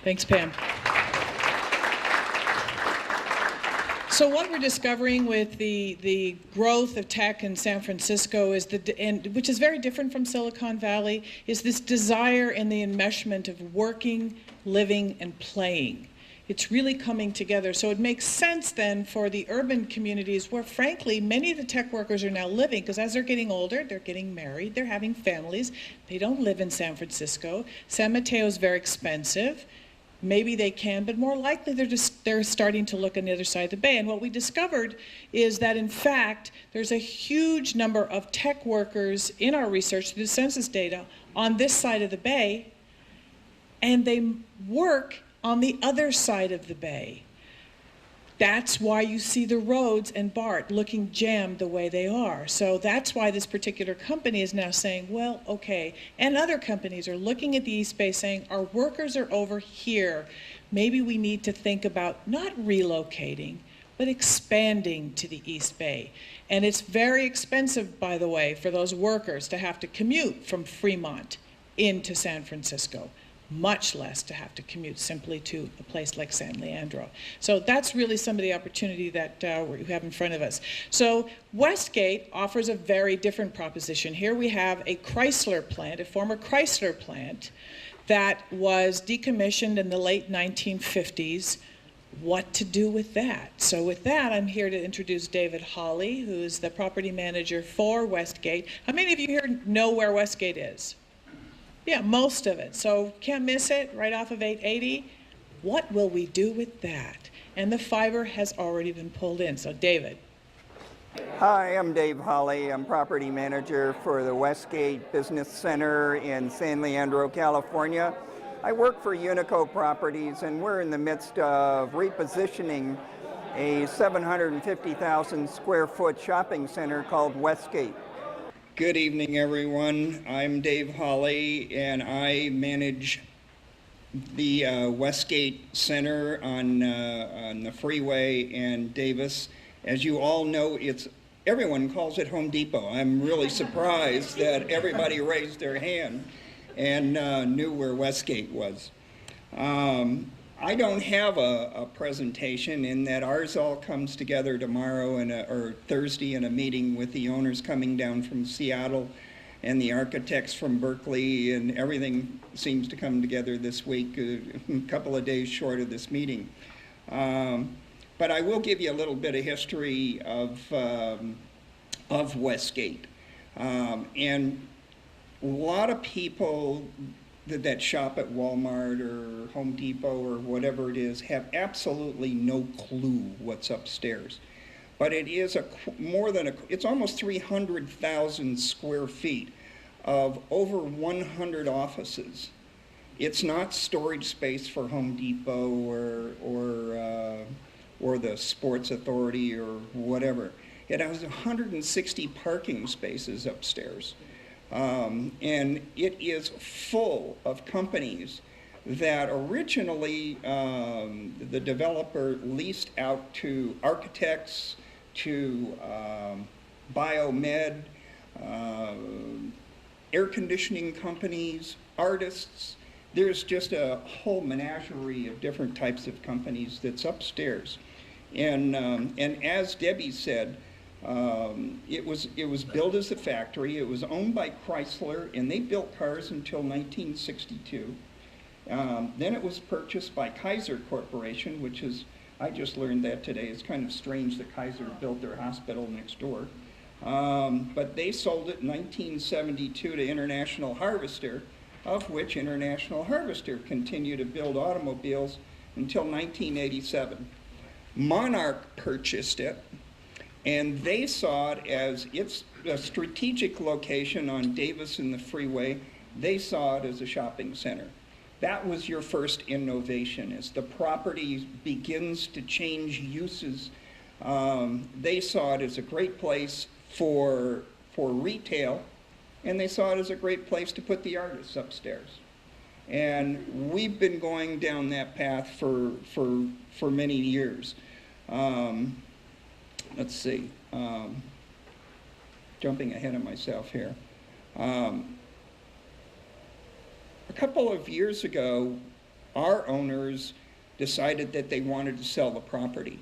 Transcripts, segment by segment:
Thanks, Pam. So what we're discovering with the growth of tech in San Francisco is which is very different from Silicon Valley, is this desire and the enmeshment of working, living, and playing. It's really coming together. So it makes sense then for the urban communities where, frankly, many of the tech workers are now living, because as they're getting older, they're getting married, they're having families. They don't live in San Francisco. San Mateo is very expensive. Maybe they can, but more likely they're starting to look on the other side of the bay. And what we discovered is that, in fact, there's a huge number of tech workers in our research, the census data, on this side of the bay, and they work on the other side of the bay. That's why you see the roads and BART looking jammed the way they are. So that's why this particular company is now saying, well, okay, and other companies are looking at the East Bay saying, our workers are over here. Maybe we need to think about not relocating, but expanding to the East Bay. And it's very expensive, by the way, for those workers to have to commute from Fremont into San Francisco. Much less to have to commute simply to a place like San Leandro. So that's really some of the opportunity that we have in front of us. So Westgate offers a very different proposition. Here we have a Chrysler plant, a former Chrysler plant that was decommissioned in the late 1950s. What to do with that? So with that, I'm here to introduce David Hawley, who's the property manager for Westgate. How many of you here know where Westgate is? Yeah, most of it. So can't miss it, right off of 880. What will we do with that? And the fiber has already been pulled in. So David. Hi, I'm Dave Hawley. I'm property manager for the Westgate Business Center in San Leandro, California. I work for Unico Properties, and we're in the midst of repositioning a 750,000 square foot shopping center called Westgate. Good evening, everyone. I'm Dave Hawley, and I manage the Westgate Center on the freeway and Davis. As you all know, everyone calls it Home Depot. I'm really surprised that everybody raised their hand and knew where Westgate was. I don't have a presentation in that ours all comes together tomorrow or Thursday in a meeting with the owners coming down from Seattle and the architects from Berkeley, and everything seems to come together this week, a couple of days short of this meeting. But I will give you a little bit of history of Westgate. And a lot of people that shop at Walmart or Home Depot or whatever it is have absolutely no clue what's upstairs. But it is it's almost 300,000 square feet of over 100 offices. It's not storage space for Home Depot or the Sports Authority or whatever. It has 160 parking spaces upstairs. And it is full of companies that originally the developer leased out to architects, to biomed, air conditioning companies, artists. There's just a whole menagerie of different types of companies that's upstairs. And as Debbie said, it was built as a factory. It was owned by Chrysler, and they built cars until 1962. Then it was purchased by Kaiser Corporation, which is, I just learned that today. It's kind of strange that Kaiser built their hospital next door. But they sold it in 1972 to International Harvester, of which International Harvester continued to build automobiles until 1987. Monarch purchased it, and they saw it as it's a strategic location on Davis and the freeway. They saw it as a shopping center. That was your first innovation. As the property begins to change uses, they saw it as a great place for retail, and they saw it as a great place to put the artists upstairs. And we've been going down that path for many years. Let's see, jumping ahead of myself here. A couple of years ago, our owners decided that they wanted to sell the property.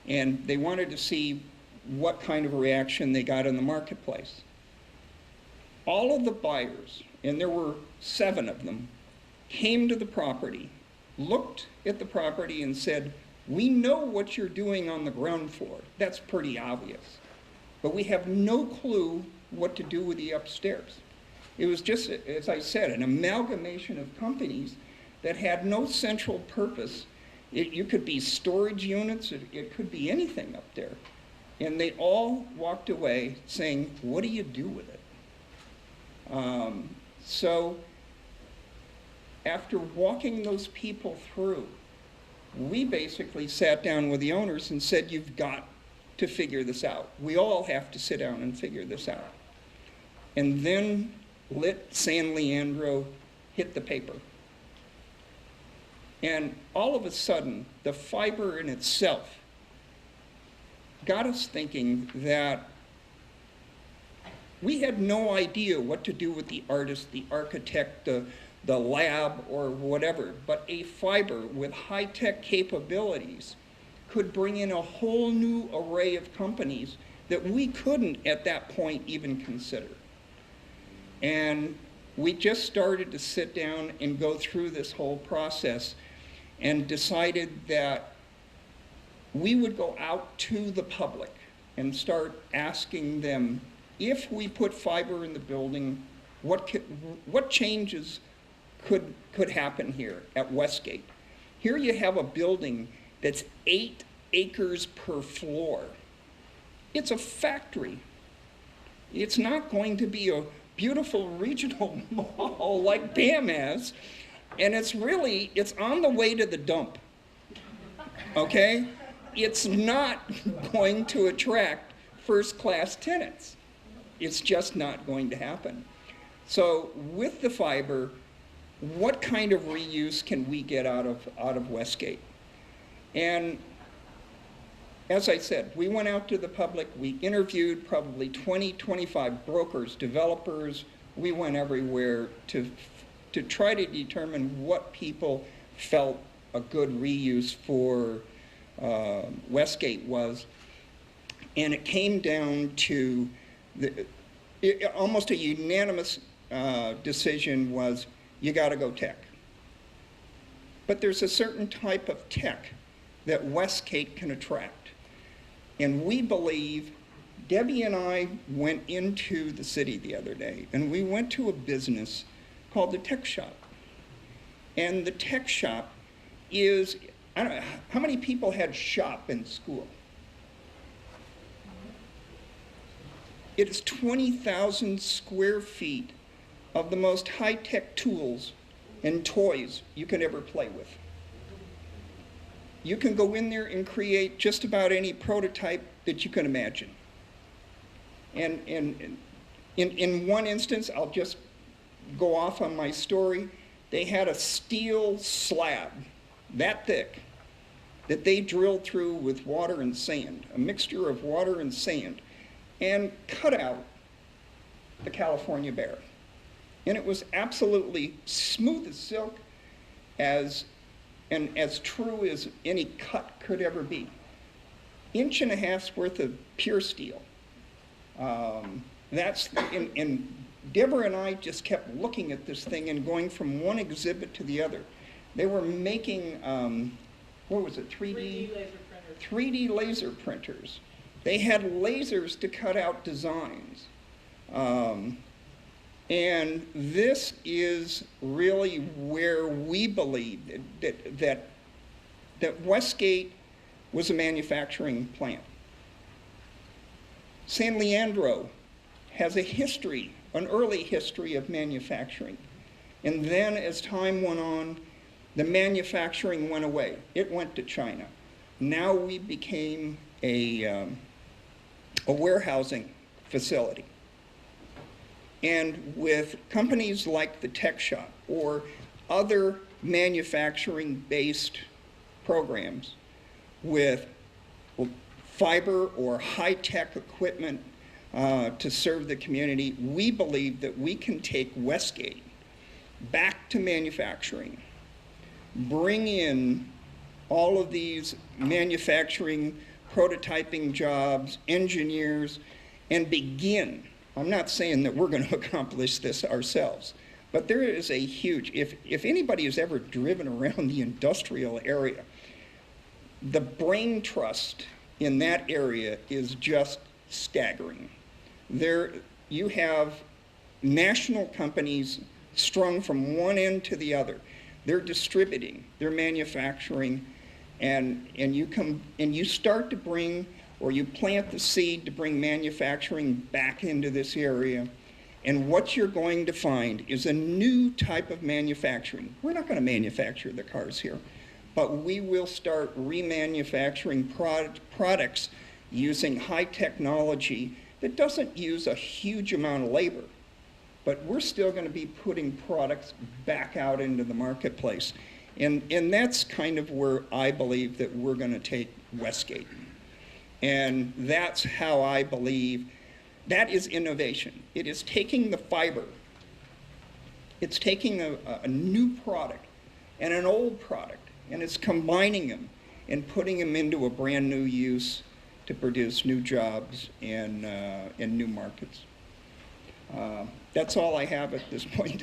And they wanted to see what kind of a reaction they got in the marketplace. All of the buyers, and there were 7 of them, came to the property, looked at the property and said, "We know what you're doing on the ground floor. That's pretty obvious. But we have no clue what to do with the upstairs." It was just, as I said, an amalgamation of companies that had no central purpose. You could be storage units, it could be anything up there. And they all walked away saying, "What do you do with it?" So after walking those people through, we basically sat down with the owners and said, "You've got to figure this out. We all have to sit down and figure this out." And then let San Leandro hit the paper. And all of a sudden, the fiber in itself got us thinking that we had no idea what to do with the artist, the architect, the lab, or whatever, but a fiber with high-tech capabilities could bring in a whole new array of companies that we couldn't at that point even consider. And we just started to sit down and go through this whole process and decided that we would go out to the public and start asking them, if we put fiber in the building, what changes could happen here at Westgate? Here you have a building that's 8 acres per floor. It's a factory. It's not going to be a beautiful regional mall like BAM has, and it's on the way to the dump, okay? It's not going to attract first-class tenants. It's just not going to happen. So with the fiber, what kind of reuse can we get out of Westgate? And as I said, we went out to the public, we interviewed probably 20, 25 brokers, developers. We went everywhere to try to determine what people felt a good reuse for Westgate was. And it came down to almost a unanimous decision was, you gotta go tech. But there's a certain type of tech that Westgate can attract. And we believe, Debbie and I went into the city the other day, and we went to a business called the Tech Shop. And the Tech Shop is, I don't know, how many people had shop in school? It is 20,000 square feet of the most high-tech tools and toys you can ever play with. You can go in there and create just about any prototype that you can imagine. And in one instance, I'll just go off on my story, they had a steel slab that thick that they drilled through with water and sand, a mixture of water and sand, and cut out the California bear. And it was absolutely smooth as silk, and as true as any cut could ever be. 1.5 inches worth of pure steel. And Deborah and I just kept looking at this thing and going from one exhibit to the other. They were making, what was it, 3D laser printers. 3D laser printers. They had lasers to cut out designs. And this is really where we believe that Westgate was a manufacturing plant. San Leandro has a history, an early history of manufacturing. And then as time went on, the manufacturing went away. It went to China. Now we became a warehousing facility. And with companies like the Tech Shop or other manufacturing-based programs with fiber or high-tech equipment to serve the community, we believe that we can take Westgate back to manufacturing bring in all of these manufacturing, prototyping jobs, engineers, and begin. I'm not saying that we're going to accomplish this ourselves, but there is a huge, if anybody has ever driven around the industrial area, the brain trust in that area is just staggering. There, you have national companies strung from one end to the other. They're distributing, they're manufacturing, and you start to bring, or you plant the seed to bring manufacturing back into this area. And what you're going to find is a new type of manufacturing. We're not going to manufacture the cars here, but we will start remanufacturing products using high technology that doesn't use a huge amount of labor. But we're still going to be putting products back out into the marketplace. And that's kind of where I believe that we're going to take Westgate. And that's how I believe that is innovation. It is taking the fiber, it's taking a new product and an old product, and it's combining them and putting them into a brand new use to produce new jobs and new markets. That's all I have at this point.